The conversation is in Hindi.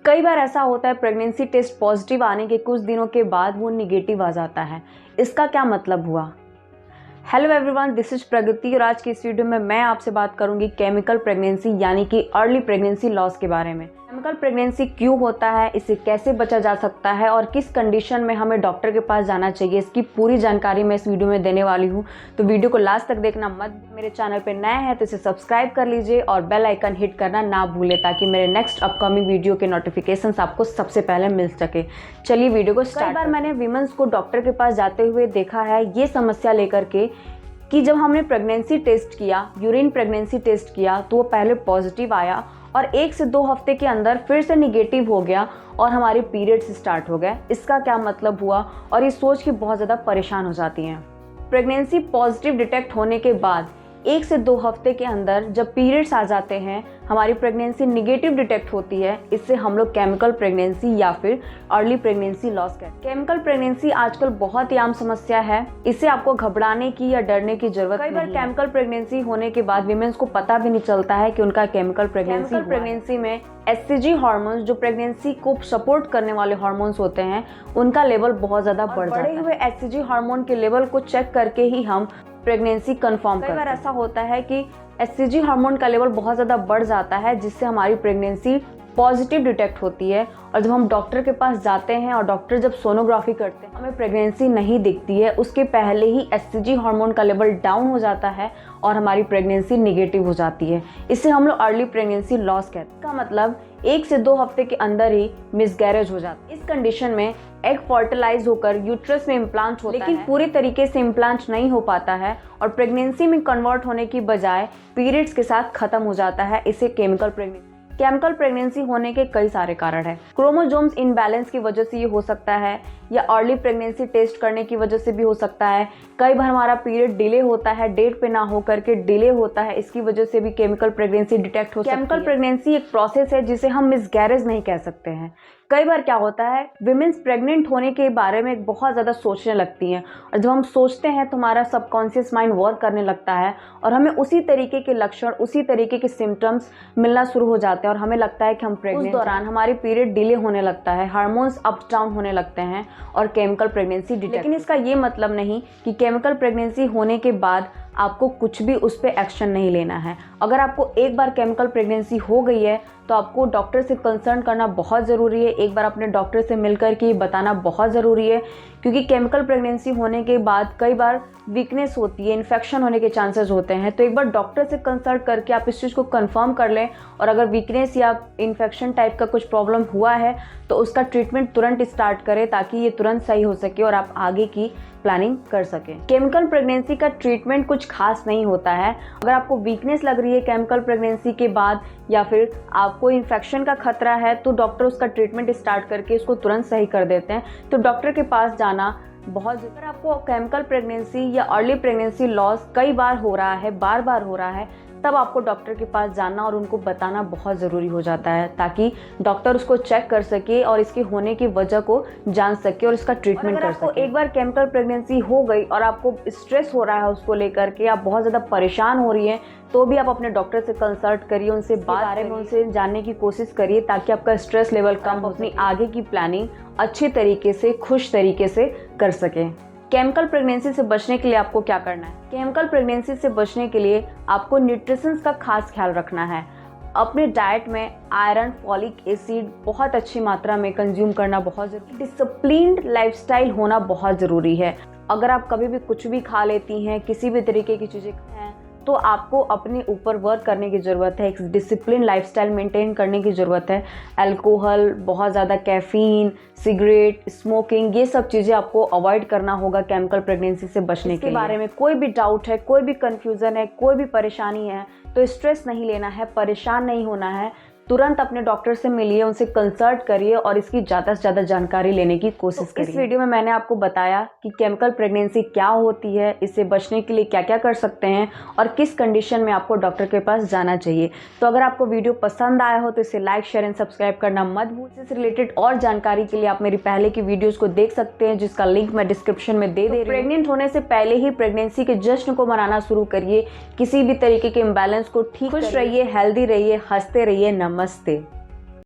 कई बार ऐसा होता है प्रेगनेंसी टेस्ट पॉजिटिव आने के कुछ दिनों के बाद वो निगेटिव आ जाता है। इसका क्या मतलब हुआ? हेलो एवरीवन, दिस इज प्रगति और आज की इस वीडियो में मैं आपसे बात करूंगी केमिकल प्रेगनेंसी यानी कि अर्ली प्रेगनेंसी लॉस के बारे में। केमिकल प्रेगनेंसी क्यों होता है, इससे कैसे बचा जा सकता है और किस कंडीशन में हमें डॉक्टर के पास जाना चाहिए, इसकी पूरी जानकारी मैं इस वीडियो में देने वाली हूँ। तो वीडियो को लास्ट तक देखना मत। मेरे चैनल पे नए हैं तो इसे सब्सक्राइब कर लीजिए और बेल आइकन हिट करना ना भूलें ताकि मेरे नेक्स्ट अपकमिंग वीडियो के नोटिफिकेशंस आपको सबसे पहले मिल सके। चलिए वीडियो को स्टार्ट। कई बार मैंने वीमेंस को डॉक्टर के पास जाते हुए देखा है ये समस्या लेकर के कि जब हमने प्रेगनेंसी टेस्ट किया, यूरिन प्रेगनेंसी टेस्ट किया, तो वो पहले पॉजिटिव आया और 1 से 2 हफ्ते के अंदर फिर से निगेटिव हो गया और हमारे पीरियड्स स्टार्ट हो गए। इसका क्या मतलब हुआ? और ये सोच के बहुत ज़्यादा परेशान हो जाती हैं। प्रेगनेंसी पॉजिटिव डिटेक्ट होने के बाद 1 से 2 हफ्ते के अंदर जब पीरियड्स आ जाते हैं, हमारी प्रेगनेंसी निगेटिव डिटेक्ट होती है। इससे हम लोग केमिकल प्रेगनेंसी या फिर अर्ली प्रेगनेंसी लॉस कहते हैं। केमिकल प्रेगनेंसी आजकल बहुत ही आम समस्या है, इससे आपको घबराने की या डरने की जरूरत नहीं है। कई बार केमिकल प्रेगनेंसी होने के बाद वीमेंस को पता भी नहीं चलता है कि उनका केमिकल प्रेगनेंसी में एचसीजी हार्मोन्स, जो प्रेगनेंसी को सपोर्ट करने वाले हार्मोन्स होते हैं, उनका लेवल बहुत ज़्यादा बढ़ जाता है। बढ़े हुए एचसीजी हार्मोन के लेवल को चेक करके ही हम प्रेगनेंसी कंफर्म करते हैं। कई बार ऐसा होता है कि एचसीजी हार्मोन का लेवल बहुत ज़्यादा बढ़ जाता है जिससे हमारी प्रेगनेंसी पॉजिटिव डिटेक्ट होती है और जब हम डॉक्टर के पास जाते हैं और डॉक्टर जब सोनोग्राफी करते हैं हमें प्रेगनेंसी नहीं दिखती है, उसके पहले ही एचसीजी हार्मोन का लेवल डाउन हो जाता है और हमारी प्रेगनेंसी निगेटिव हो जाती है। इससे हम लोग अर्ली प्रेगनेंसी लॉस कहते हैं। इसका मतलब 1 से 2 हफ्ते के अंदर ही मिसगैरेज हो जाता है। इस कंडीशन में एग फर्टिलाइज होकर यूट्रस में इम्प्लांट होता है, लेकिन पूरी तरीके से इम्प्लांट नहीं हो पाता है और प्रेगनेंसी में कन्वर्ट होने की बजाय पीरियड्स के साथ खत्म हो जाता है। इसे केमिकल प्रेगनेंसी होने के कई सारे कारण हैं। क्रोमोसोम्स इनबैलेंस की वजह से ये हो सकता है या अर्ली प्रेगनेंसी टेस्ट करने की वजह से भी हो सकता है। कई बार हमारा पीरियड डिले होता है, डेट पे ना हो करके डिले होता है, इसकी वजह से भी केमिकल प्रेगनेंसी डिटेक्ट हो सकती है। केमिकल प्रेगनेंसी एक प्रोसेस है जिसे हम मिसगैरेज नहीं कह सकते हैं। कई बार क्या होता है, विमेंस प्रेग्नेंट होने के बारे में बहुत ज़्यादा सोचने लगती हैं और जब हम सोचते हैं तो हमारा सबकॉन्शियस माइंड वर्क करने लगता है और हमें उसी तरीके के लक्षण, उसी तरीके के सिम्टम्स मिलना शुरू हो जाते हैं और हमें लगता है कि हम प्रेग्नेंट। उस दौरान हमारी पीरियड डिले होने लगता है, हार्मोन्स अप डाउन होने लगते हैं और केमिकल प्रेगनेंसी डिटेक्ट। लेकिन इसका ये मतलब नहीं कि केमिकल प्रेगनेंसी होने के बाद आपको कुछ भी उस पर एक्शन नहीं लेना है। अगर आपको एक बार केमिकल प्रेगनेंसी हो गई है तो आपको डॉक्टर से कंसल्ट करना बहुत ज़रूरी है। एक बार अपने डॉक्टर से मिलकर के बताना बहुत ज़रूरी है क्योंकि केमिकल प्रेगनेंसी होने के बाद कई बार वीकनेस होती है, इन्फेक्शन होने के चांसेस होते हैं। तो एक बार डॉक्टर से कंसल्ट करके आप इस चीज़ को कंफर्म कर लें और अगर वीकनेस या इन्फेक्शन टाइप का कुछ प्रॉब्लम हुआ है तो उसका ट्रीटमेंट तुरंत स्टार्ट करें ताकि ये तुरंत सही हो सके और आप आगे की प्लानिंग कर सकें। केमिकल प्रेगनेंसी का ट्रीटमेंट कुछ खास नहीं होता है। अगर आपको वीकनेस लग रही है केमिकल प्रेगनेंसी के बाद या फिर आपको इन्फेक्शन का खतरा है तो डॉक्टर उसका ट्रीटमेंट स्टार्ट करके उसको तुरंत सही कर देते हैं। तो डॉक्टर के पास जाना बहुत ज़रूरी है। अगर आपको केमिकल प्रेगनेंसी या अर्ली प्रेगनेंसी लॉस कई बार हो रहा है, बार बार हो रहा है, तब आपको डॉक्टर के पास जाना और उनको बताना बहुत ज़रूरी हो जाता है ताकि डॉक्टर उसको चेक कर सके और इसके होने की वजह को जान सके और इसका ट्रीटमेंट कर सके। एक बार केमिकल प्रेगनेंसी हो गई और आपको स्ट्रेस हो रहा है उसको लेकर के, आप बहुत ज़्यादा परेशान हो रही हैं, तो भी आप अपने डॉक्टर से कंसल्ट करिए, उनसे बात करिए, उनसे जानने की कोशिश करिए ताकि आपका स्ट्रेस लेवल कम हो, अपनी आगे की प्लानिंग अच्छी तरीके से, खुश तरीके से कर सकें। केमिकल प्रेगनेंसी से बचने के लिए आपको क्या करना है? केमिकल प्रेगनेंसी से बचने के लिए आपको न्यूट्रिशन का खास ख्याल रखना है। अपने डाइट में आयरन, फॉलिक एसिड बहुत अच्छी मात्रा में कंज्यूम करना बहुत ज़रूरी है। डिसिप्लिन्ड लाइफस्टाइल होना बहुत ज़रूरी है। अगर आप कभी भी कुछ भी खा लेती हैं, किसी भी तरीके की चीज़ें हैं, तो आपको अपने ऊपर वर्क करने की ज़रूरत है, एक डिसिप्लिन लाइफस्टाइल मेंटेन करने की ज़रूरत है। अल्कोहल, बहुत ज़्यादा कैफ़ीन, सिगरेट, स्मोकिंग, ये सब चीज़ें आपको अवॉइड करना होगा केमिकल प्रेगनेंसी से बचने के बारे में कोई भी डाउट है, कोई भी कन्फ्यूज़न है, कोई भी परेशानी है तो स्ट्रेस नहीं लेना है, परेशान नहीं होना है। तुरंत अपने डॉक्टर से मिलिए, उनसे कंसल्ट करिए और इसकी ज़्यादा से ज़्यादा जानकारी लेने की कोशिश करिए। इस वीडियो में मैंने आपको बताया कि केमिकल प्रेगनेंसी क्या होती है, इससे बचने के लिए क्या क्या कर सकते हैं और किस कंडीशन में आपको डॉक्टर के पास जाना चाहिए। तो अगर आपको वीडियो पसंद आया हो तो इसे लाइक, शेयर एंड सब्सक्राइब करना मत भूलिए। इससे रिलेटेड और जानकारी के लिए आप मेरी पहले की वीडियोज़ को देख सकते हैं जिसका लिंक मैं डिस्क्रिप्शन में दे रही हूँ। प्रेग्नेंट होने से पहले ही प्रेगनेंसी के जश्न को मनाना शुरू करिए। किसी भी तरीके के इम्बैलेंस को ठीक, खुश रहिए, हेल्दी रहिए, हंसते रहिए। नमस्ते।